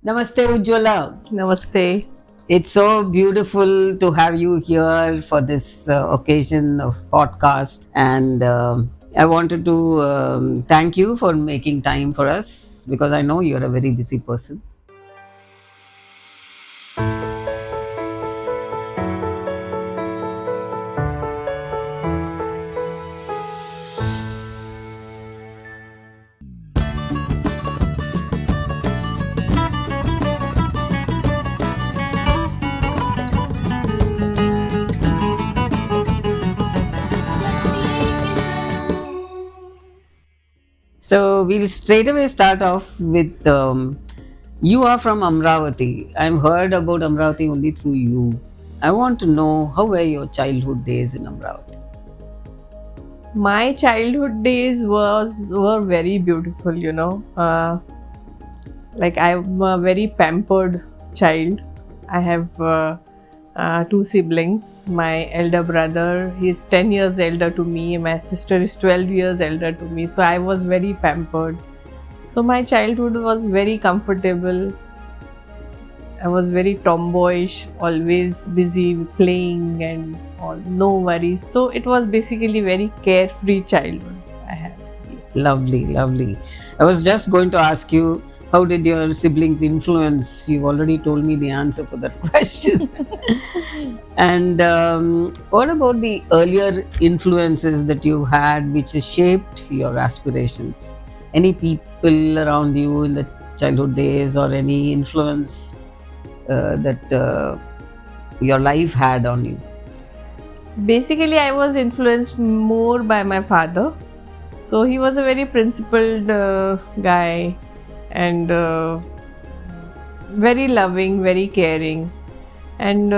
Namaste, Ujjwala. Namaste. It's so beautiful to have you here for this occasion of podcast. And I wanted to thank you for making time for us because I know you're a very busy person. So we'll straight away start off with you are from Amravati. I've heard about Amravati only through you. I want to know how were your childhood days in Amravati? My childhood days were very beautiful. Like I'm a very pampered child. I have two siblings. My elder brother, he's 10 years elder to me. My sister is 12 years elder to me. So I was very pampered. So my childhood was very comfortable. I was very tomboyish, always busy playing and all, no worries. So it was basically very carefree childhood I had. Yes. Lovely, lovely. I was just going to ask you, how did your siblings influence? You already told me the answer for that question. And what about the earlier influences that you had which shaped your aspirations? Any people around you in the childhood days or any influence that your life had on you? Basically, I was influenced more by my father. So he was a very principled guy and very loving, very caring. And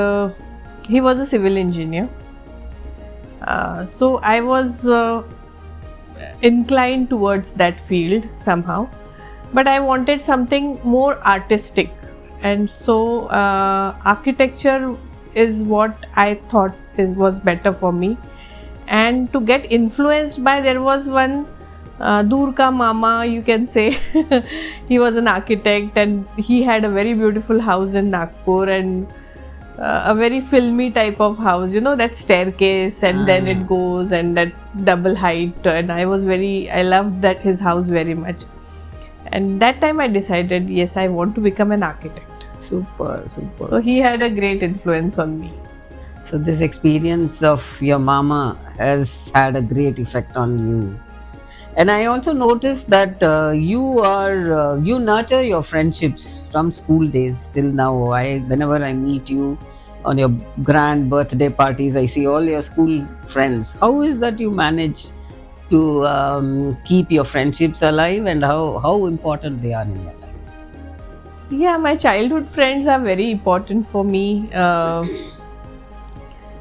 he was a civil engineer. So I was inclined towards that field somehow, but I wanted something more artistic, and so architecture is what I thought was better for me. And to get influenced by, there was one Durka Mama, you can say. He was an architect and he had a very beautiful house in Nagpur, and a very filmy type of house, that staircase and then it goes and that double height. And I loved that his house very much. And that time I decided, yes, I want to become an architect. Super, super. So he had a great influence on me. So this experience of your mama has had a great effect on you. And I also noticed that you nurture your friendships from school days till now. Whenever I meet you on your grand birthday parties, I see all your school friends. How is that you manage to keep your friendships alive, and how important they are in your life? Yeah, my childhood friends are very important for me.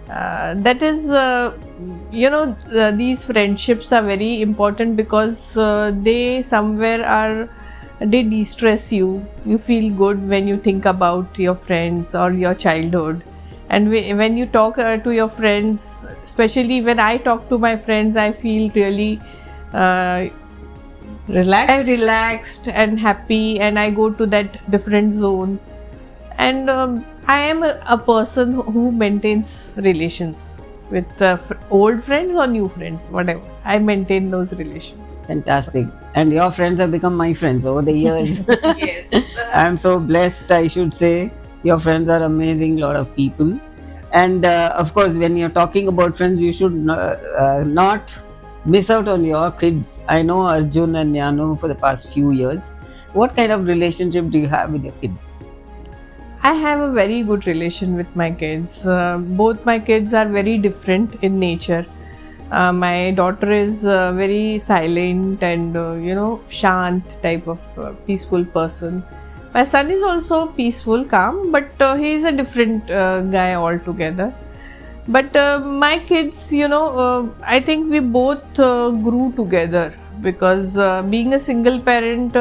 That is, these friendships are very important because they de-stress you. You feel good when you think about your friends or your childhood. And when you talk to your friends, especially when I talk to my friends, I feel really relaxed and happy, and I go to that different zone. And I am a person who maintains relations with old friends or new friends, whatever. I maintain those relations. Fantastic. And your friends have become my friends over the years. Yes. I'm so blessed, I should say. Your friends are amazing, lot of people. And of course, when you're talking about friends, you should not miss out on your kids. I know Arjun and Yanu for the past few years. What kind of relationship do you have with your kids? I have a very good relation with my kids. Both my kids are very different in nature. My daughter is very silent and shant type of peaceful person. My son is also peaceful, calm, but he is a different guy altogether. But my kids, I think we both grew together because being a single parent,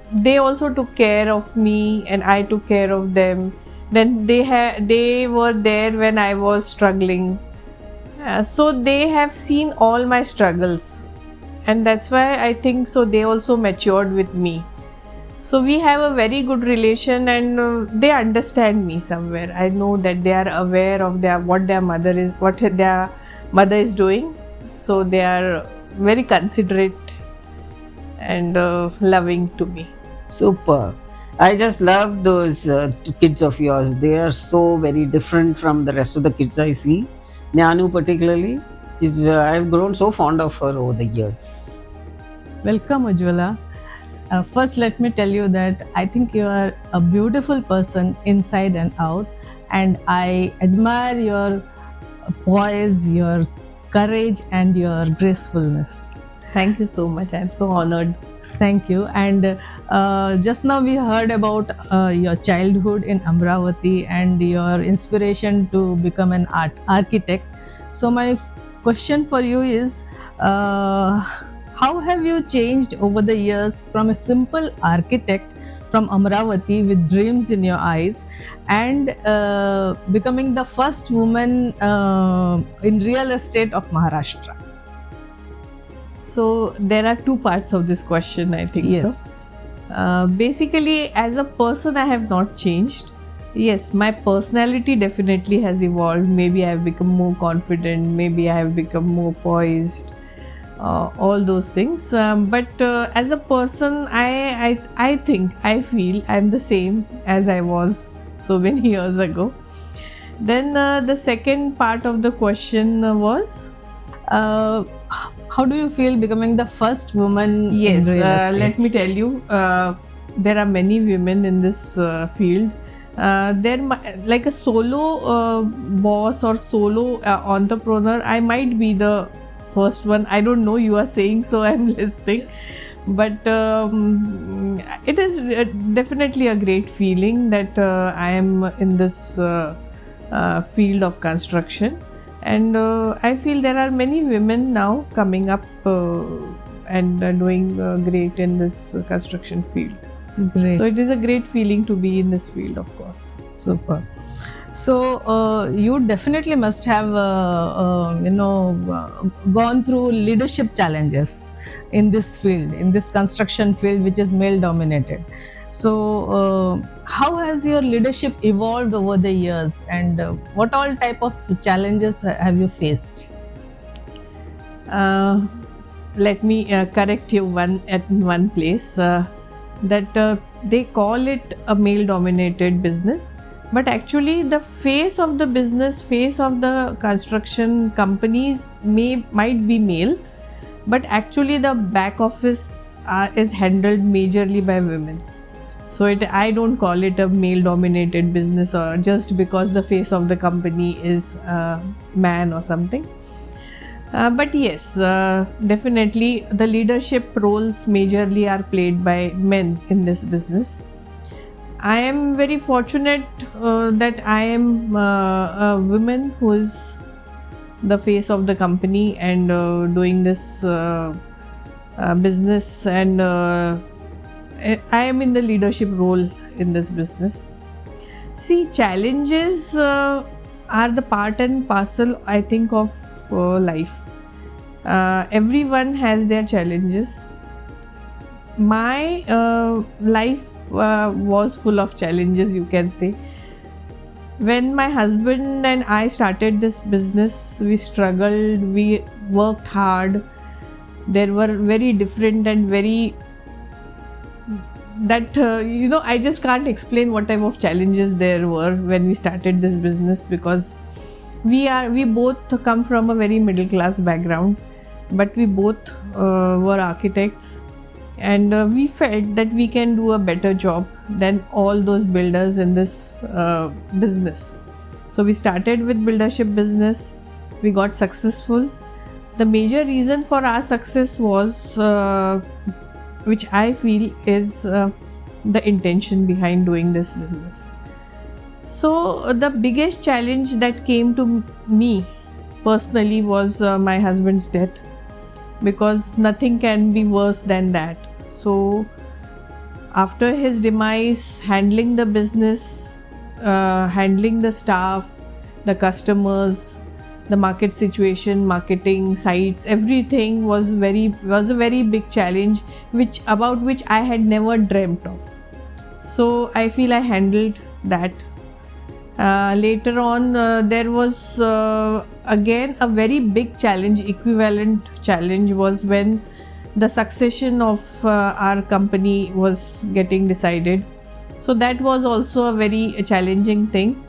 they also took care of me and I took care of them. Then they were there when I was struggling. So they have seen all my struggles, and that's why I think so they also matured with me. So we have a very good relation, and they understand me somewhere. I know that they are aware of what their mother is doing. So they are very considerate and loving to me. Super. I just love those kids of yours. They are so very different from the rest of the kids I see. Nyanu particularly, I've grown so fond of her over the years. Welcome, Ujjwala. First, let me tell you that I think you are a beautiful person inside and out, and I admire your poise, your courage, and your gracefulness. Thank you so much. I'm so honored. Thank you. And just now we heard about your childhood in Amravati and your inspiration to become an architect. So my question for you is, how have you changed over the years from a simple architect from Amravati with dreams in your eyes and becoming the first woman in real estate of Maharashtra? So there are two parts of this question, I think. Yes. So basically, as a person, I have not changed. Yes, my personality definitely has evolved. Maybe I have become more confident. Maybe I have become more poised. All those things. But as a person, I feel I'm the same as I was so many years ago. Then the second part of the question was. How do you feel becoming the first woman Yes, in real estate? let me tell you, there are many women in this field. Like a solo boss or solo entrepreneur, I might be the first one. I don't know, you are saying, so I'm listening. But it is definitely a great feeling that I am in this field of construction. And I feel there are many women now coming up and doing great in this construction field. Great. So it is a great feeling to be in this field, of course. Super. So you definitely must have, gone through leadership challenges in this field, in this construction field, which is male dominated. So how has your leadership evolved over the years, and what all type of challenges have you faced? Let me correct you at one place that they call it a male dominated business, but actually the face of the business, face of the construction companies might be male, but actually the back office is handled majorly by women. So I don't call it a male dominated business, or just because the face of the company is a man or something. But yes, definitely the leadership roles majorly are played by men in this business. I am very fortunate that I am a woman who is the face of the company and doing this business, and I am in the leadership role in this business. See, challenges are the part and parcel, I think, of life. Everyone has their challenges. My life was full of challenges, you can say. When my husband and I started this business, we struggled, we worked hard. There were very different and very I just can't explain what type of challenges there were when we started this business, because we both come from a very middle class background, but we both were architects, and we felt that we can do a better job than all those builders in this business. So we started with buildership business. We got successful. The major reason for our success was which I feel is the intention behind doing this business. So the biggest challenge that came to me personally was my husband's death, because nothing can be worse than that. So after his demise, handling the business, handling the staff, the customers, the market situation, marketing, sites, everything was a very big challenge, about which I had never dreamt of. So I feel I handled that. Later on, there was again a very big challenge, equivalent challenge was when the succession of our company was getting decided. So that was also a very challenging thing.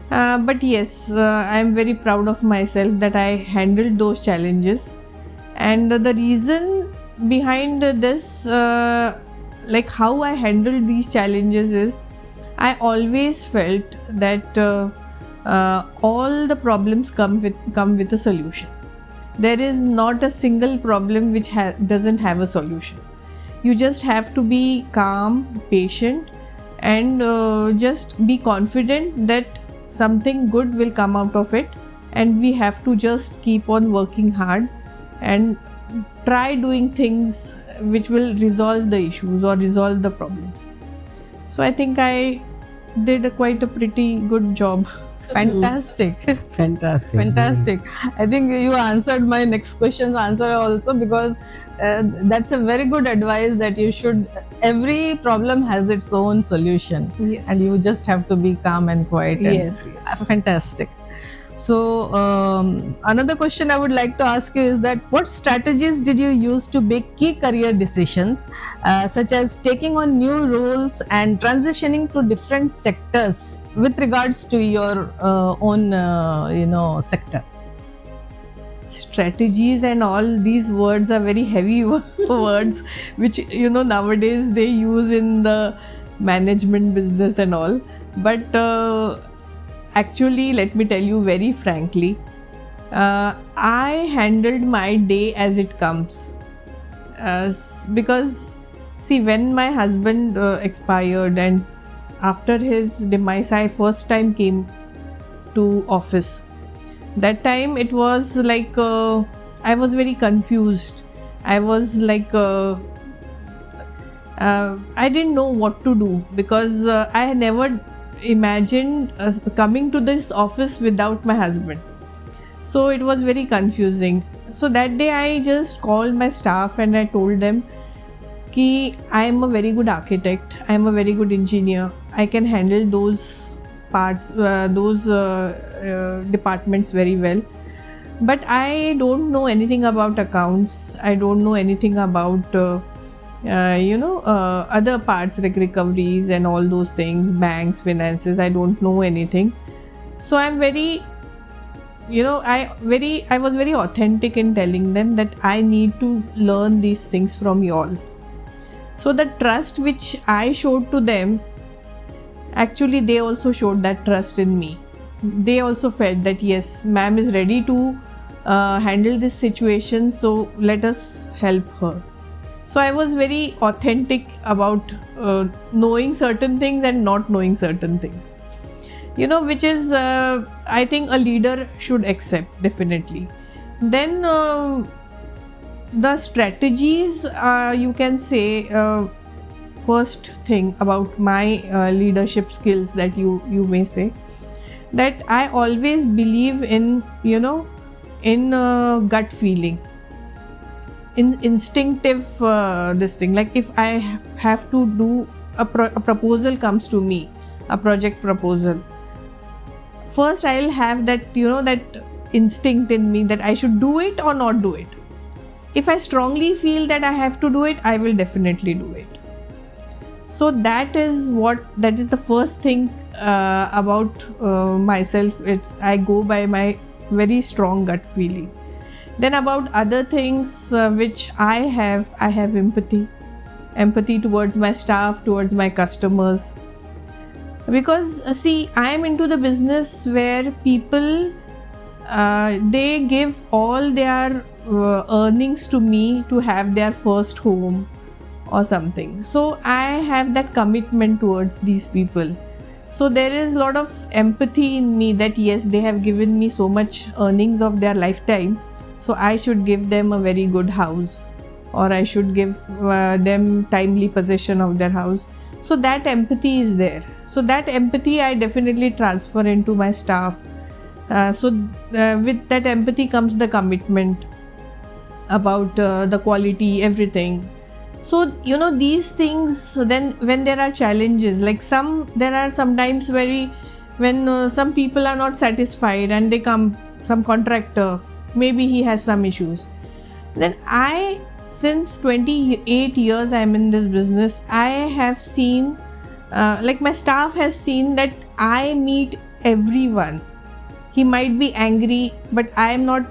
But yes, I am very proud of myself that I handled those challenges. And the reason behind this, like how I handled these challenges, is I always felt that all the problems come with a solution. There is not a single problem which doesn't have a solution. You just have to be calm, patient, and just be confident that something good will come out of it, and we have to just keep on working hard and try doing things which will resolve the issues or resolve the problems. So I think I did quite a pretty good job. Fantastic. Fantastic. Fantastic. I think you answered my next question's answer also, because that's a very good advice that you should, every problem has its own solution. Yes. And you just have to be calm and quiet. And Yes. fantastic. So another question I would like to ask you is that what strategies did you use to make key career decisions, such as taking on new roles and transitioning to different sectors with regards to your own sector? Strategies and all these words are very heavy words which nowadays they use in the management business and all. But actually, let me tell you very frankly, I handled my day as it comes. Because, see, when my husband expired and after his demise, I first time came to office. That time it was like I was very confused. I was like I didn't know what to do, because I never imagined coming to this office without my husband. So it was very confusing. So that day I just called my staff and I told them कि I am a very good architect, I am a very good engineer, I can handle those parts, those departments very well. But I don't know anything about accounts, I don't know anything about other parts like recoveries and all those things, banks, finances, I don't know anything. So I'm very, I was very authentic in telling them that I need to learn these things from you all. So the trust which I showed to them, actually they also showed that trust in me. They also felt that yes, ma'am is ready to handle this situation, so let us help her. So I was very authentic about knowing certain things and not knowing certain things, which is I think a leader should accept, definitely. Then the strategies, you can say, first thing about my leadership skills that you may say, that I always believe in gut feeling, in instinctive this thing. Like if I have to do a proposal comes to me, a project proposal, first I'll have that that instinct in me that I should do it or not do it. If I strongly feel that I have to do it, I will definitely do it. So that is the first thing about myself. I go by my very strong gut feeling. Then about other things which I have empathy towards my staff, towards my customers. Because see, I am into the business where people they give all their earnings to me to have their first home or something. So I have that commitment towards these people. So there is a lot of empathy in me that yes, they have given me so much earnings of their lifetime, so I should give them a very good house, or I should give them timely possession of their house. So that empathy is there. So that empathy I definitely transfer into my staff. With that empathy comes the commitment about the quality, everything. So these things, then when there are challenges, like there are sometimes when some people are not satisfied and they come, some contractor, maybe he has some issues, then since 28 years I'm in this business, I have seen, like my staff has seen that I meet everyone. He might be angry, but I am not,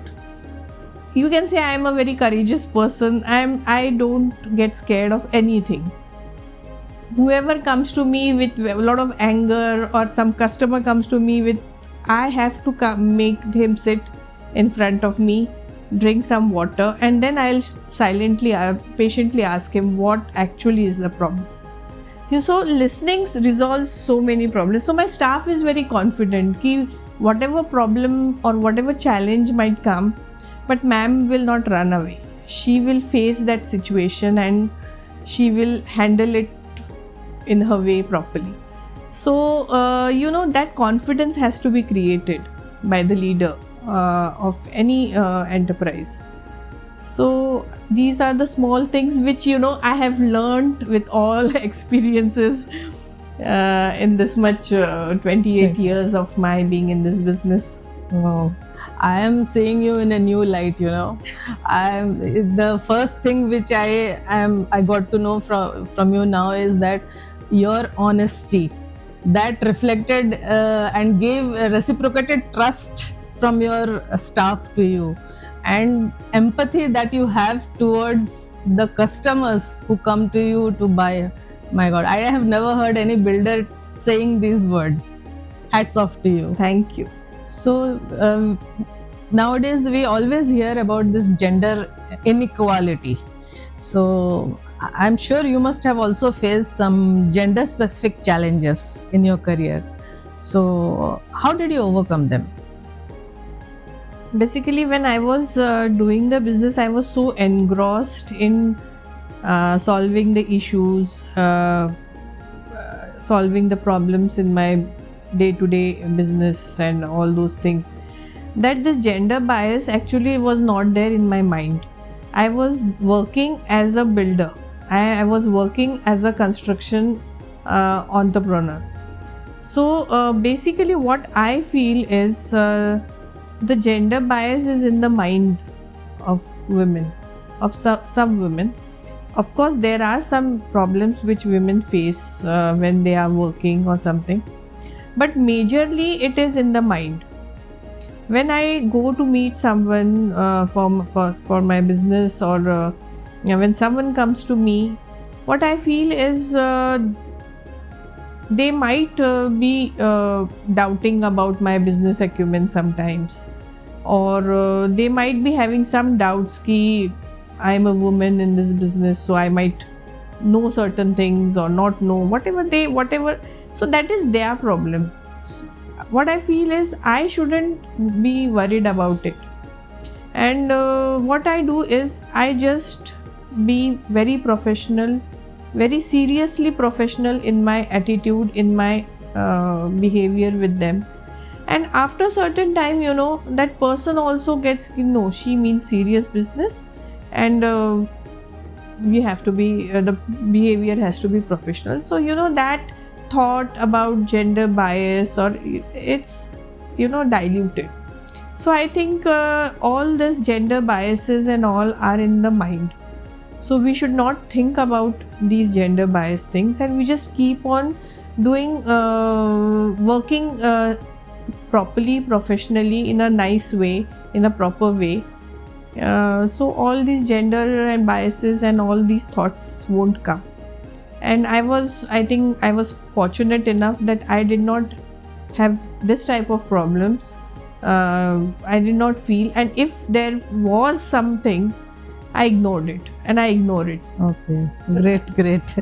you can say I am a very courageous person. I don't get scared of anything. Whoever comes to me with a lot of anger, or some customer comes to me with, I have to make him sit in front of me, drink some water, and then I'll silently, patiently ask him what actually is the problem. So listening resolves so many problems. So my staff is very confident that whatever problem or whatever challenge might come, but ma'am will not run away. She will face that situation and she will handle it in her way properly. So that confidence has to be created by the leader of any enterprise. So these are the small things which I have learned with all experiences in this much 28 years of my being in this business. Wow. I am seeing you in a new light, the first thing which I got to know from you now is that your honesty, that reflected and gave reciprocated trust from your staff to you, and empathy that you have towards the customers who come to you to buy. My God, I have never heard any builder saying these words. Hats off to you. Thank you. So nowadays we always hear about this gender inequality. So I'm sure you must have also faced some gender specific challenges in your career. So how did you overcome them? Basically, when I was doing the business, I was so engrossed in solving the issues, solving the problems in my day-to-day business and all those things, that this gender bias actually was not there in my mind. I was working as a builder. I was working as a construction entrepreneur. So basically what I feel is the gender bias is in the mind of women, of some women. Of course, there are some problems which women face when they are working or something, but majorly it is in the mind. When I go to meet someone for my business, or when someone comes to me, what I feel is they might be doubting about my business acumen sometimes, or they might be having some doubts ki I'm a woman in this business, so I might know certain things or not know, whatever. So that is their problem. What I feel is I shouldn't be worried about it. And what I do is I just be very professional, very seriously professional in my attitude, in my behavior with them. And after certain time, that person also gets, she means serious business, and we have to be, the behavior has to be professional. So, that thought about gender bias, or it's, diluted. So I think all this gender biases and all are in the mind. So we should not think about these gender bias things, and we just keep on doing, working properly, professionally, in a nice way, in a proper way. So all these gender and biases and all these thoughts won't come. And I think I was fortunate enough that I did not have this type of problems. I did not feel, and if there was something, I ignored it, and I ignore it. Okay, great.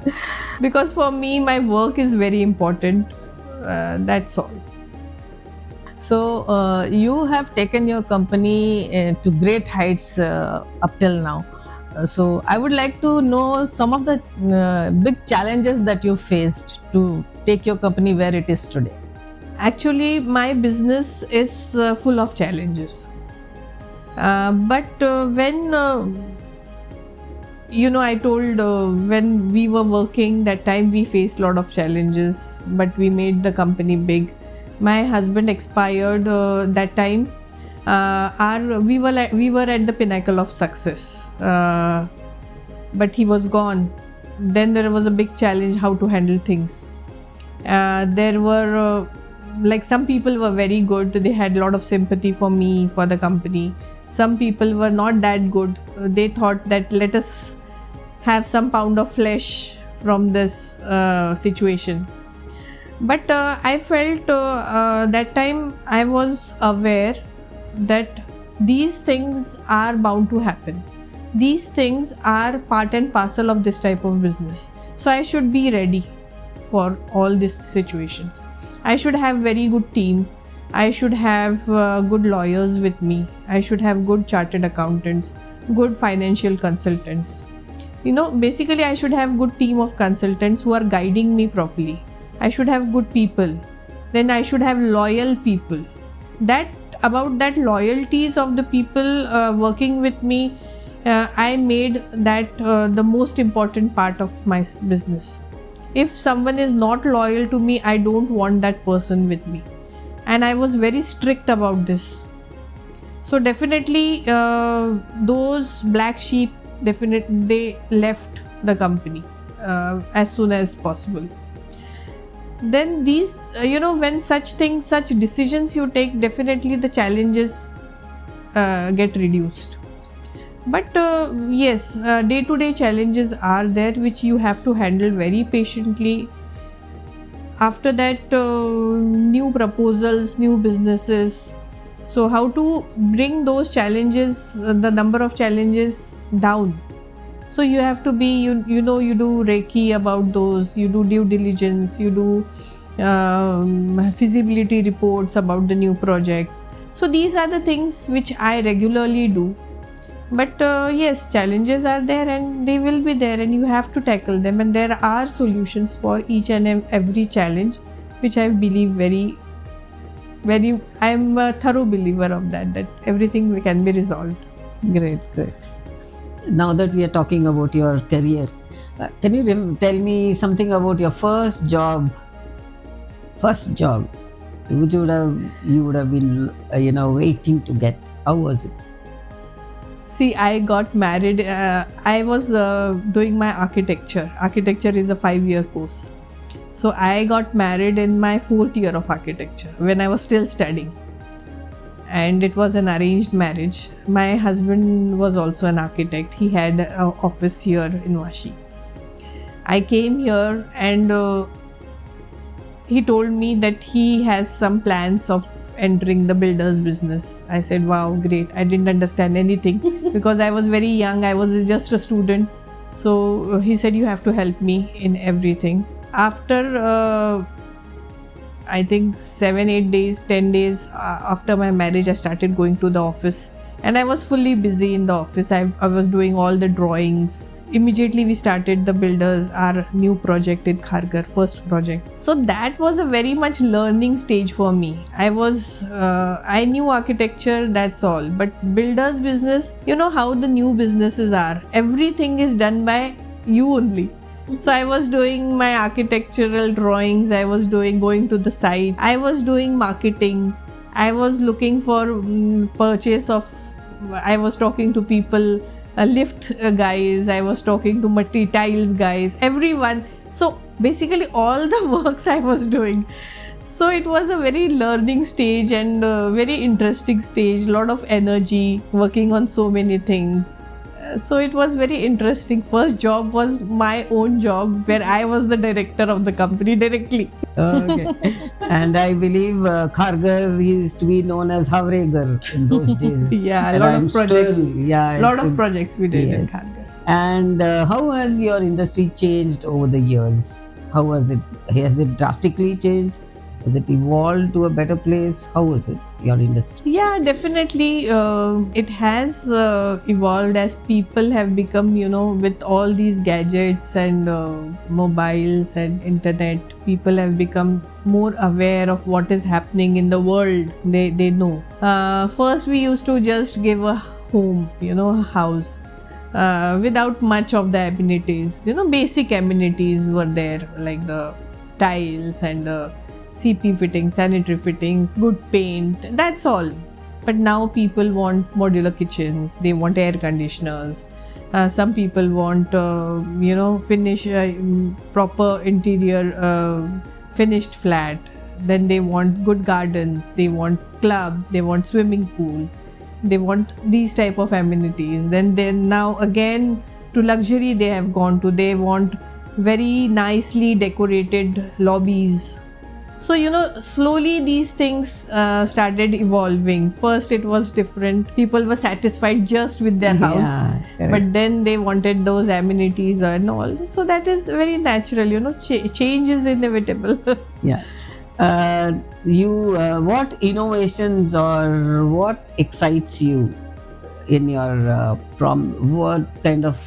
Because for me, my work is very important. That's all. So you have taken your company to great heights up till now. So I would like to know some of the big challenges that you faced to take your company where it is today. Actually, my business is full of challenges. But when I told when we were working that time we faced a lot of challenges, but we made the company big. My husband expired that time. We were at the pinnacle of success, but he was gone. Then there was a big challenge how to handle things. There were like some people were very good. They had a lot of sympathy for me, for the company. Some people were not that good. They thought that let us have some pound of flesh from this situation. But I felt that time I was aware that these things are bound to happen. These things are part and parcel of this type of business. So I should be ready for all these situations. I should have very good team. I should have good lawyers with me. I should have good chartered accountants, good financial consultants. Basically I should have good team of consultants who are guiding me properly. I should have good people. Then I should have loyal people. About that loyalties of the people working with me, I made that the most important part of my business. If someone is not loyal to me, I don't want that person with me. And I was very strict about this. So definitely those black sheep, they left the company as soon as possible. Then these, when such decisions you take, definitely the challenges get reduced. But yes, day-to-day challenges are there which you have to handle very patiently. After that, new proposals, new businesses. So how to bring those challenges, the number of challenges down. So you have to be, you do Reiki about those, you do due diligence, you do feasibility reports about the new projects. So these are the things which I regularly do. But yes, challenges are there and they will be there and you have to tackle them, and there are solutions for each and every challenge, which I believe I am a thorough believer of that everything can be resolved. Great. Now that we are talking about your career, can you tell me something about your first job? Which you would have been waiting to get. How was it? See, I got married. I was doing my architecture. Architecture is a 5-year course. So I got married in my 4th year of architecture when I was still studying. And it was an arranged marriage. My husband was also an architect. He had an office here in Vashi. I came here and he told me that he has some plans of entering the builder's business. I said, wow, great. I didn't understand anything because I was very young. I was just a student. So he said, you have to help me in everything. After I think 7-8 days, 10 days after my marriage, I started going to the office and I was fully busy in the office. I was doing all the drawings. Immediately we started the builders, our new project in Kharghar, first project. So that was a very much learning stage for me. I knew architecture, that's all. But builders business, you know how the new businesses are. Everything is done by you only. So I was doing my architectural drawings, I was going to the site, I was doing marketing, I was looking for purchase of, I was talking to people, lift guys, I was talking to tiles guys, everyone. So basically all the works I was doing. So it was a very learning stage and very interesting stage, lot of energy, working on so many things. So it was very interesting. First job was my own job where I was the director of the company directly. Okay. And I believe Kharghar used to be known as Havregar in those days. Yeah, a lot of projects. Of projects we did in Kharghar. And how has your industry changed over the years? How was it? Has it drastically changed? Has it evolved to a better place? How was it, your industry? Yeah, definitely. It has evolved as people have become, with all these gadgets and mobiles and internet, people have become more aware of what is happening in the world. They know. First, we used to just give a home, a house. without much of the amenities. Basic amenities were there, like the tiles and the CP fittings, sanitary fittings, good paint, that's all. But now people want modular kitchens, they want air conditioners. Some people want, finish proper interior, finished flat. Then they want good gardens, they want club, they want swimming pool, they want these type of amenities. Then now again to luxury they have gone to. They want very nicely decorated lobbies. So slowly these things started evolving. First it was different, people were satisfied just with their house, correct. but then they wanted those amenities and all. So that is very natural. Change is inevitable. Yeah. What innovations or what excites you in your what kind of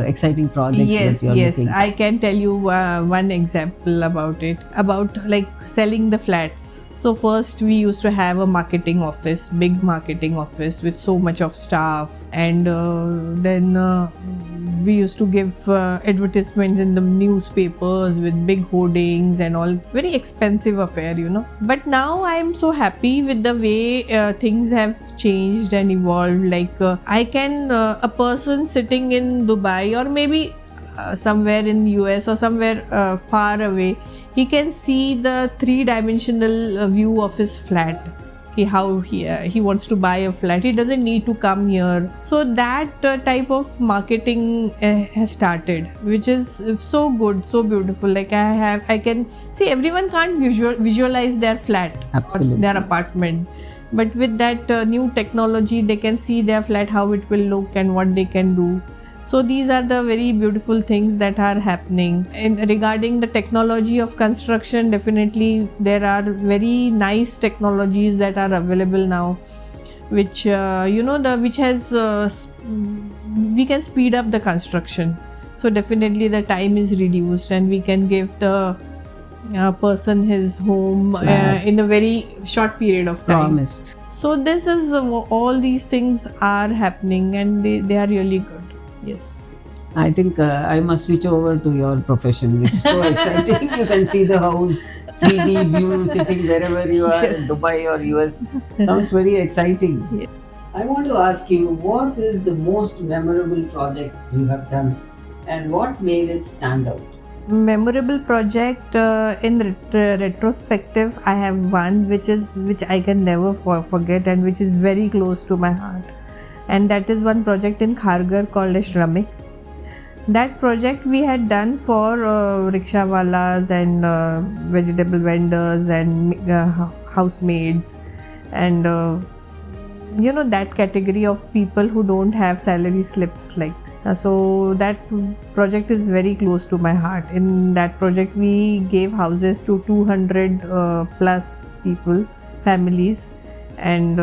exciting projects Yes, that you're looking? I can tell you one example about it, about like selling the flats. So first we used to have a marketing office, big marketing office with so much of staff, and then we used to give advertisements in the newspapers with big hoardings and all. Very expensive affair. But now I am so happy with the way things have changed and evolved. Like I can, a person sitting in Dubai or maybe somewhere in US or somewhere far away, he can see the three-dimensional view of his flat. How he wants to buy a flat, he doesn't need to come here. So that type of marketing has started, which is so good, so beautiful. Like I can see, everyone can't visualize their flat or Absolutely. their apartment, but with that new technology they can see their flat, how it will look and what they can do. So these are the very beautiful things that are happening. And regarding the technology of construction, definitely there are very nice technologies that are available now, which which has we can speed up the construction. So definitely the time is reduced and we can give the person his home in a very short period of time. Promised. So this is all these things are happening and they are really good. Yes. I think I must switch over to your profession. It's so exciting. You can see the house, 3D view sitting wherever you are, Yes. in Dubai or US. Sounds very exciting. Yes. I want to ask you, what is the most memorable project you have done and what made it stand out? Memorable project in retrospective, I have one which I can never forget and which is very close to my heart. And that is one project in Kharghar called as Shramik. That project we had done for rickshawalas and vegetable vendors and housemaids and that category of people who don't have salary slips. So that project is very close to my heart. In that project we gave houses to 200 plus people, families, and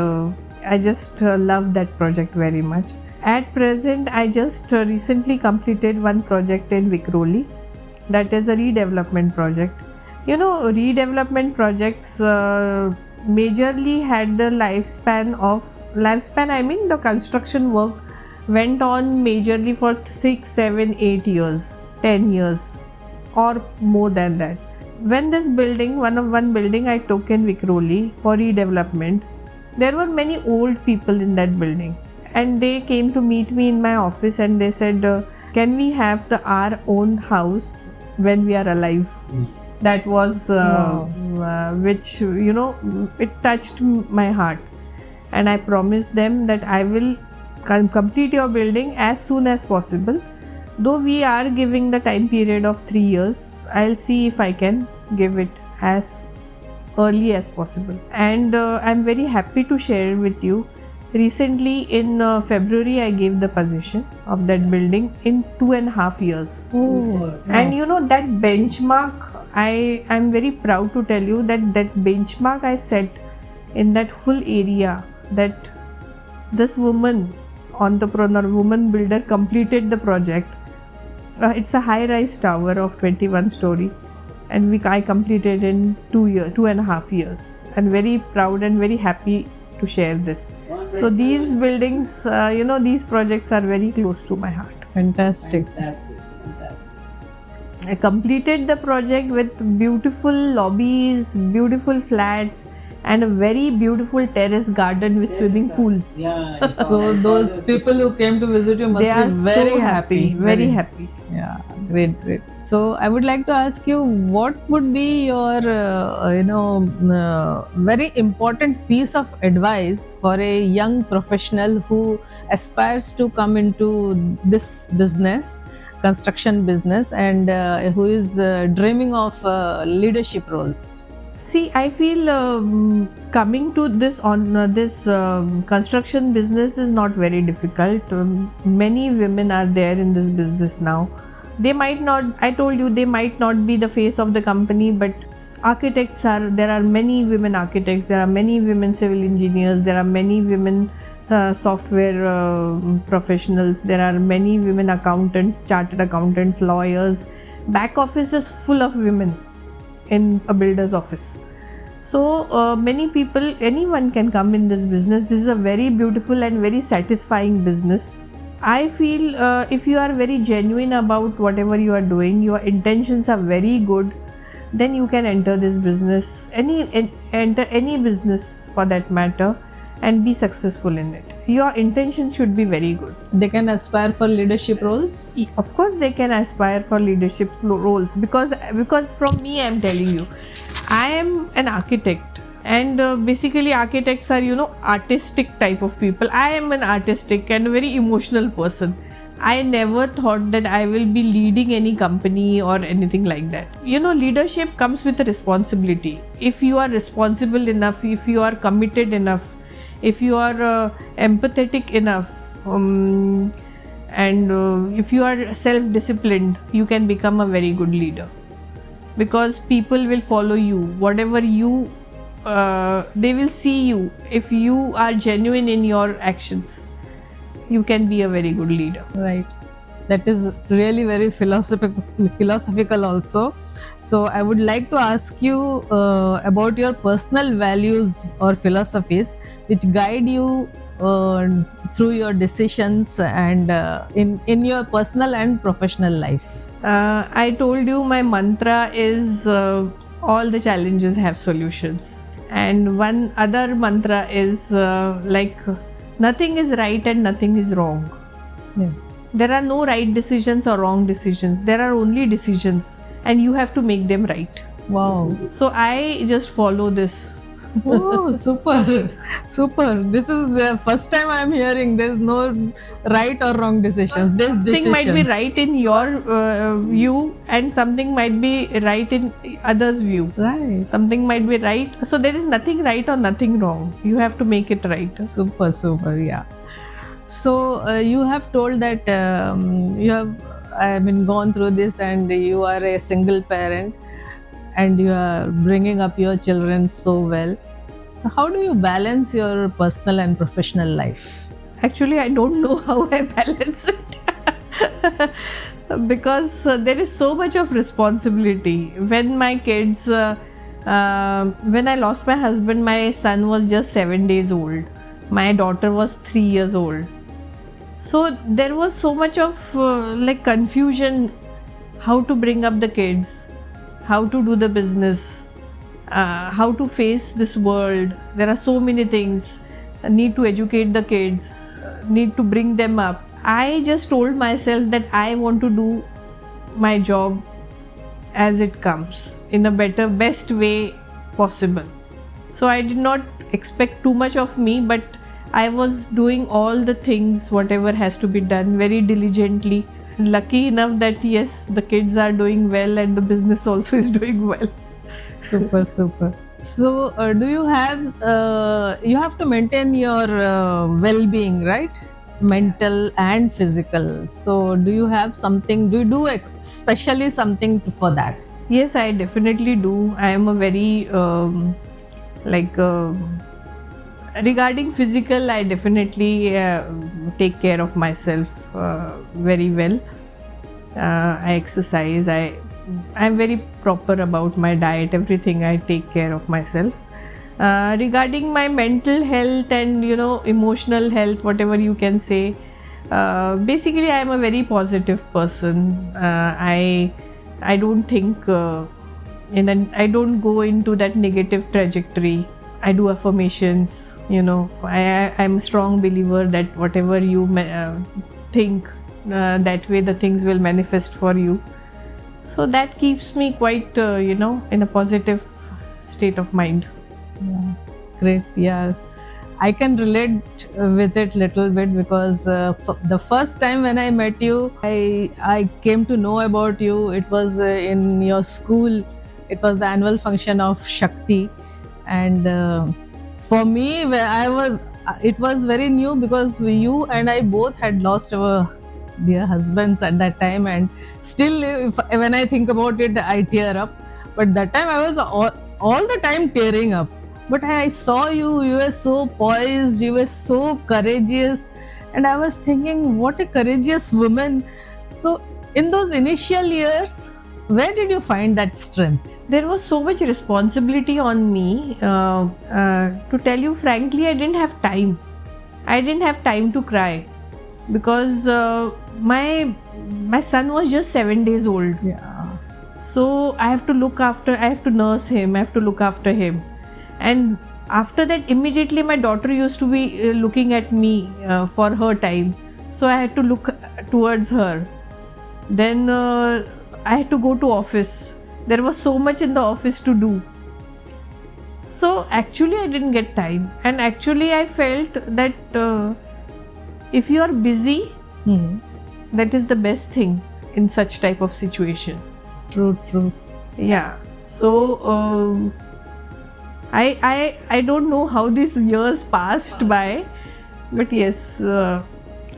I just love that project very much. At present, I just recently completed one project in Vikhroli. That is a redevelopment project. Redevelopment projects majorly had the lifespan, I mean the construction work went on majorly for 6, 7, 8 years, 10 years or more than that. When this building, one building I took in Vikhroli for redevelopment, there were many old people in that building and they came to meet me in my office and they said, can we have our own house when we are alive? That was which it touched my heart, and I promised them that I will complete your building as soon as possible. Though we are giving the time period of 3 years, I'll see if I can give it as early as possible. And I'm very happy to share with you, recently in February I gave the possession of that building in 2.5 years. And that benchmark, I'm very proud to tell you that benchmark I set in that full area, that this woman entrepreneur, woman builder completed the project. It's a high-rise tower of 21 story. And I completed in 2.5 years. I'm very proud and very happy to share this. So these buildings, these projects are very close to my heart. Fantastic. Fantastic. I completed the project with beautiful lobbies, beautiful flats, and a very beautiful terrace garden with swimming pool. Yeah. So those people who came to visit you must They are be very so happy, very happy. Yeah, great. So I would like to ask you, what would be your, very important piece of advice for a young professional who aspires to come into this business, construction business, and who is dreaming of leadership roles? See, I feel coming to this construction business is not very difficult. Many women are there in this business now. They might not, I told you, they might not be the face of the company, but there are many women architects, there are many women civil engineers, there are many women software professionals, there are many women accountants, chartered accountants, lawyers. Back office is full of women in a builder's office. So many people, anyone can come in this business. This is a very beautiful and very satisfying business. I feel if you are very genuine about whatever you are doing, your intentions are very good, then you can enter this business, enter any business for that matter, and be successful in it. Your intentions should be very good. They can aspire for leadership roles? Of course they can aspire for leadership roles, because from me I am telling you, I am an architect, and basically architects are artistic type of people. I am an artistic and very emotional person. I never thought that I will be leading any company or anything like that. Leadership comes with a responsibility. If you are responsible enough, if you are committed enough, if you are empathetic enough, and if you are self-disciplined, you can become a very good leader, because people will follow you. Whatever you they will see you. If you are genuine in your actions, you can be a very good leader. Right. That is really very philosophical also. So I would like to ask you about your personal values or philosophies which guide you through your decisions and in your personal and professional life. I told you my mantra is all the challenges have solutions, and one other mantra is nothing is right and nothing is wrong. Yeah. There are no right decisions or wrong decisions. There are only decisions, and you have to make them right. Wow. So I just follow this. Oh, super. This is the first time I am hearing there's no right or wrong decisions. There's Something might be decisions. right in your view, and something might be right in others' view. Right. Something might be right. So there is nothing right or nothing wrong. You have to make it right. Super, yeah. So you have told that you have gone through this, and you are a single parent, and you are bringing up your children so well. So how do you balance your personal and professional life? Actually, I don't know how I balance it because there is so much of responsibility. When my kids, when I lost my husband, my son was just 7 days old. My daughter was 3 years old. So there was so much of confusion, how to bring up the kids, how to do the business, how to face this world. There are so many things. Need to educate the kids, need to bring them up. I just told myself that I want to do my job as it comes in a best way possible. So I did not expect too much of me, but I was doing all the things, whatever has to be done, very diligently. Lucky enough that yes, the kids are doing well and the business also is doing well. Super. So do you have to maintain your well-being, right? Mental and physical. So do you have something, do you do especially something for that? Yes, I definitely do. I am a very regarding physical, I definitely take care of myself very well. I exercise. I'm very proper about my diet. Everything I take care of myself. Regarding my mental health and emotional health, whatever you can say, basically I am a very positive person. I don't think I don't go into that negative trajectory. I do affirmations. I'm a strong believer that whatever you think, that way the things will manifest for you. So that keeps me quite in a positive state of mind. Yeah, great. Yeah, I can relate with it little bit because the first time when I met you, I came to know about you. It was in your school. It was the annual function of Shakti, and for me, it was very new because you and I both had lost our dear husbands at that time, and still, when I think about it, I tear up. But that time I was all the time tearing up. But I saw you were so poised, you were so courageous, and I was thinking, what a courageous woman. So, in those initial years, where did you find that strength? There was so much responsibility on me. To tell you frankly, I didn't have time. I didn't have time to cry because my son was just 7 days old. Yeah. So I have to nurse him, I have to look after him. And after that, immediately my daughter used to be looking at me for her time. So I had to look towards her. Then I had to go to office. There was so much in the office to do. So actually I didn't get time. And actually I felt that if you are busy, that is the best thing in such type of situation. True. Yeah. So I don't know how these years passed by, but yes,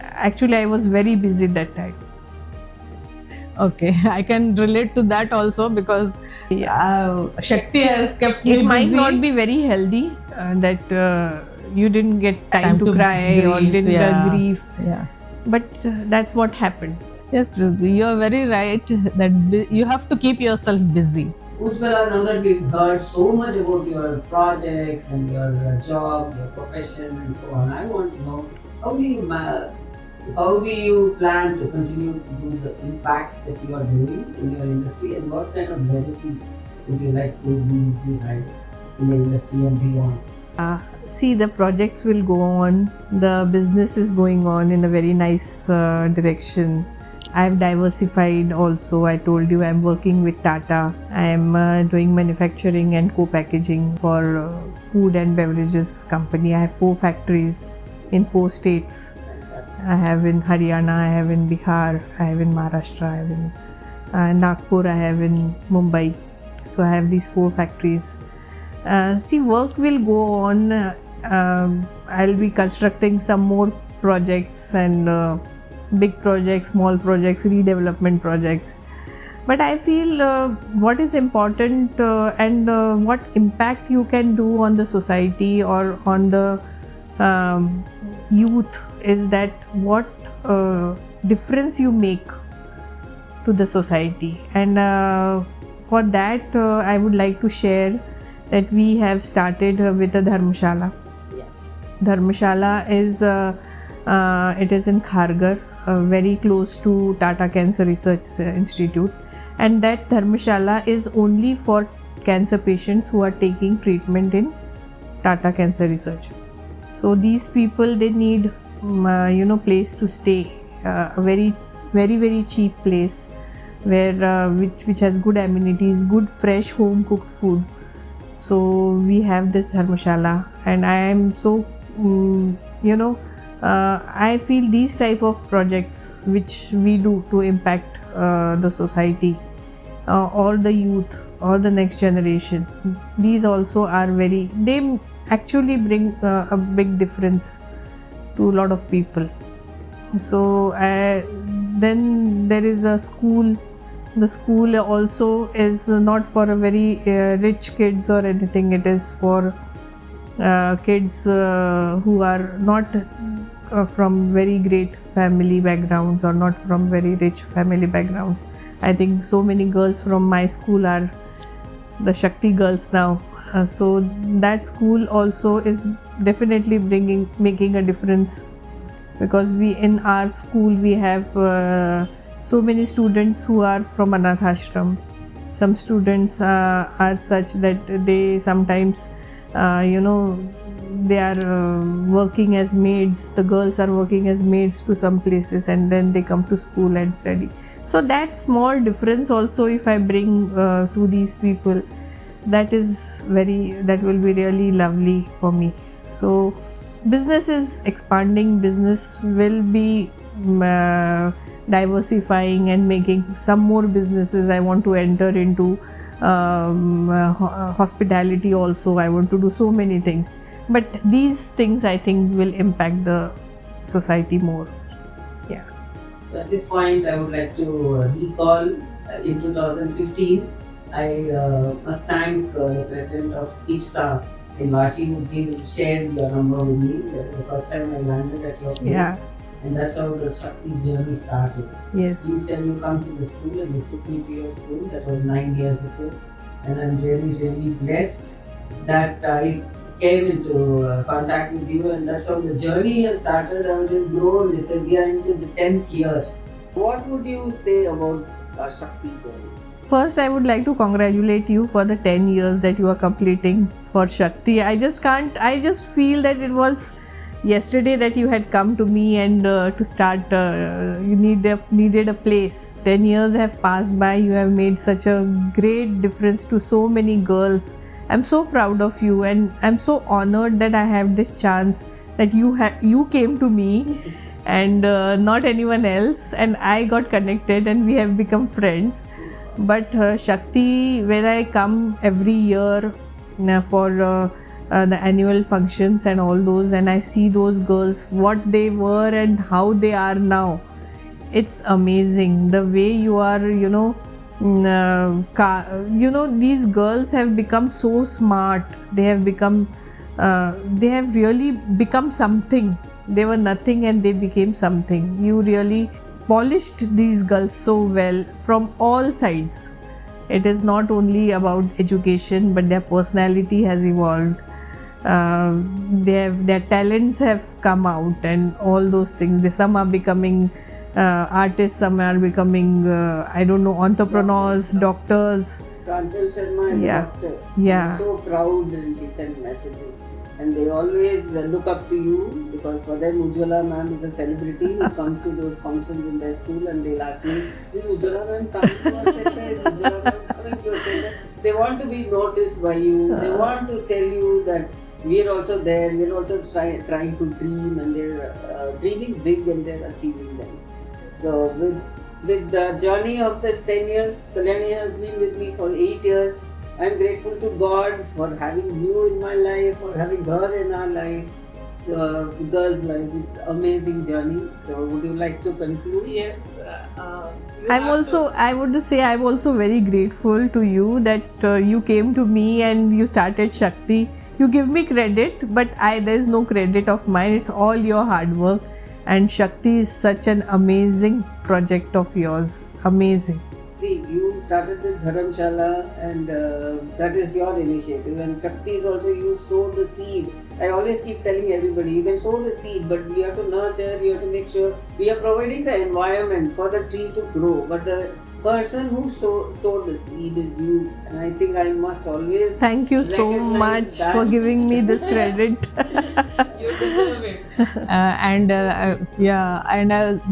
actually I was very busy that time. Okay, I can relate to that also because Shakti has kept me It might busy. not be very healthy that you didn't get time to cry or grieve, didn't grieve, Yeah. but that's what happened. Yes, you are very right that you have to keep yourself busy. Ujjwala, now that we've heard so much about your projects and your job, your profession, and so on, I want to know how do you plan to continue to do the impact that you are doing in your industry, and what kind of legacy would you like to leave behind in the industry and beyond? See, the projects will go on, the business is going on in a very nice direction. I have diversified also. I told you I'm working with Tata. I am doing manufacturing and co-packaging for food and beverages company. I have 4 factories in 4 states. I have in Haryana, I have in Bihar, I have in Maharashtra, I have in Nagpur, I have in Mumbai. So I have these 4 factories. See, work will go on. I'll be constructing some more projects and big projects, small projects, redevelopment projects. But I feel what is important and what impact you can do on the society or on the youth is that what difference you make to the society. And for that, I would like to share that we have started with a Dharmashala. Yeah. Dharmashala is it is in Kharghar, very close to Tata Cancer Research Institute, and that Dharmashala is only for cancer patients who are taking treatment in Tata Cancer Research. So these people, they need place to stay, a very very cheap place where which has good amenities, good fresh home cooked food. So we have this Dharmashala, and I am so I feel these type of projects which we do to impact the society or the youth or the next generation, these also are they actually bring a big difference to a lot of people. So then there is a school. The school also is not for a very rich kids or anything. It is for kids who are not from very great family backgrounds or not from very rich family backgrounds. I think so many girls from my school are the Shakti girls now. So that school also is definitely making a difference, because we in our school we have so many students who are from anath ashram. Some students are such that they sometimes they are working as maids. The girls are working as maids to some places, and then they come to school and study. So that small difference also, if I bring to these people, that will be really lovely for me. So business is expanding, business will be diversifying and making some more businesses. I want to enter into hospitality also. I want to do so many things, but these things I think will impact the society more. Yeah. So at this point, I would like to recall in 2015, I must thank the president of IFSA in Vashi who shared your number with me the first time I landed at your place. Yeah. And that's how the Shakti journey started. Yes. You said you come to the school and you took me to your school. That was 9 years ago. And I'm really, really blessed that I came into contact with you, and that's how the journey has started and it has grown. We are into the 10th year. What would you say about Shakti journey? First, I would like to congratulate you for the 10 years that you are completing for Shakti. I just feel that it was yesterday that you had come to me and to start, you needed a place. 10 years have passed by. You have made such a great difference to so many girls. I'm so proud of you, and I'm so honored that I have this chance that you came to me and not anyone else, and I got connected and we have become friends. But Shakti, when I come every year for the annual functions and all those, and I see those girls, what they were and how they are now, it's amazing. The way you are, these girls have become so smart. They have really become something. They were nothing and they became something. You really polished these girls so well from all sides. It is not only about education, but their personality has evolved. Their talents have come out and all those things. Some are becoming artists, some are becoming entrepreneurs, doctors. Pranjal Sharma is a doctor. Yeah. She's so proud and she sent messages. And they always look up to you, because for them Ujjwala ma'am is a celebrity who comes to those functions in their school, and they'll ask me, is Ujjwala ma'am coming to a center? Is Ujjwala ma'am coming to a center? They want to be noticed by you. They want to tell you that we are also there. We are also trying to dream, and they're dreaming big and they're achieving them. So with the journey of the 10 years, Kalyani has been with me for 8 years. I'm grateful to God for having you in my life, for having her in our life, girls' lives. It's an amazing journey. So would you like to conclude? Yes. I'm also very grateful to you that you came to me and you started Shakti. You give me credit, but there's no credit of mine. It's all your hard work. And Shakti is such an amazing project of yours. Amazing. See, you started with Dharamshala, and that is your initiative. And Shakti is also, you sowed the seed. I always keep telling everybody, you can sow the seed, but we have to nurture, we have to make sure we are providing the environment for the tree to grow. But the person who sowed the seed is you. And I think I must always thank you so much for giving me this credit. You deserve it.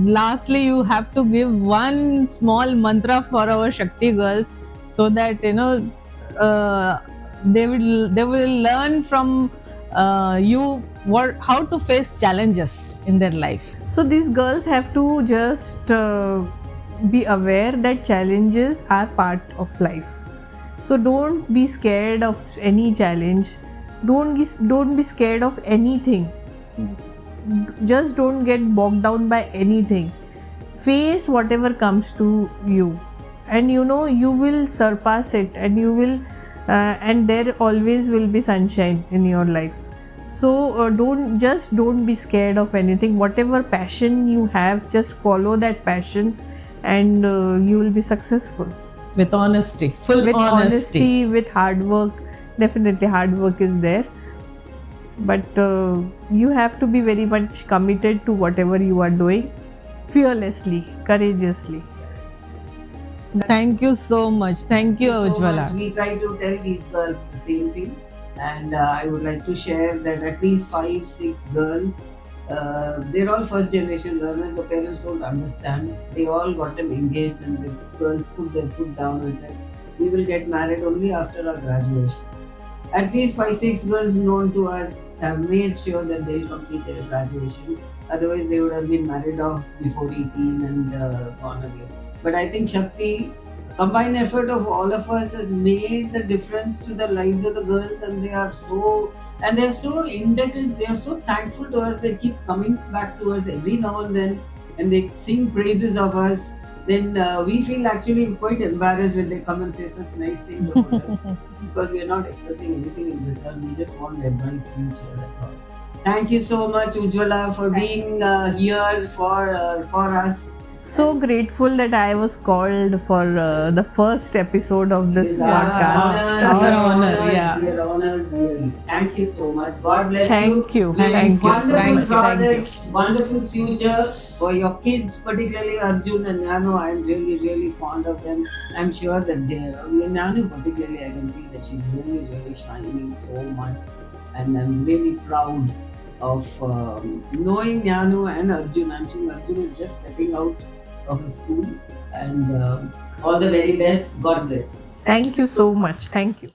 Lastly, you have to give one small mantra for our Shakti girls, so that they will learn from you how to face challenges in their life. So these girls have to just be aware that challenges are part of life. So don't be scared of any challenge. Don't be scared of anything. Just don't get bogged down by anything. Face whatever comes to you, and you will surpass it, and you will and there always will be sunshine in your life. So don't be scared of anything. Whatever passion you have, just follow that passion, and you will be successful. With honesty, full with honesty. with hard work. definitely hard work is there, but you have to be very much committed to whatever you are doing, fearlessly, courageously. Thank you so much. Thank you, So Ujjwala. much. We try to tell these girls the same thing, and I would like to share that at least 5, 6 girls. They're all first generation learners. The parents don't understand. They all got them engaged, and the girls put their foot down and said, "We will get married only after our graduation." At least 5, 6 girls known to us have made sure that they'll complete their graduation. Otherwise, they would have been married off before 18 and gone away. But I think Shakti, combined effort of all of us has made the difference to the lives of the girls, and they're so indebted, they are so thankful to us. They keep coming back to us every now and then, and they sing praises of us. Then we feel actually quite embarrassed when they come and say such nice things about us, because we are not expecting anything in return. We just want their bright future. That's all. Thank you so much, Ujjwala, for being here for us. So grateful that I was called for the first episode of this podcast. Our honor, yeah. We are honored, really. Thank you so much. God bless you. Thank you. With Thank you. wonderful Thank you. projects, wonderful future for your kids, particularly Arjun and Nano. I'm really, really fond of them. I'm sure that they're Nano particularly. I can see that she's really, really shining so much, and I'm really proud of knowing Nano and Arjun. I'm seeing Arjun is just stepping out of his school, and all the very best. God bless. Thank you so much. Thank you.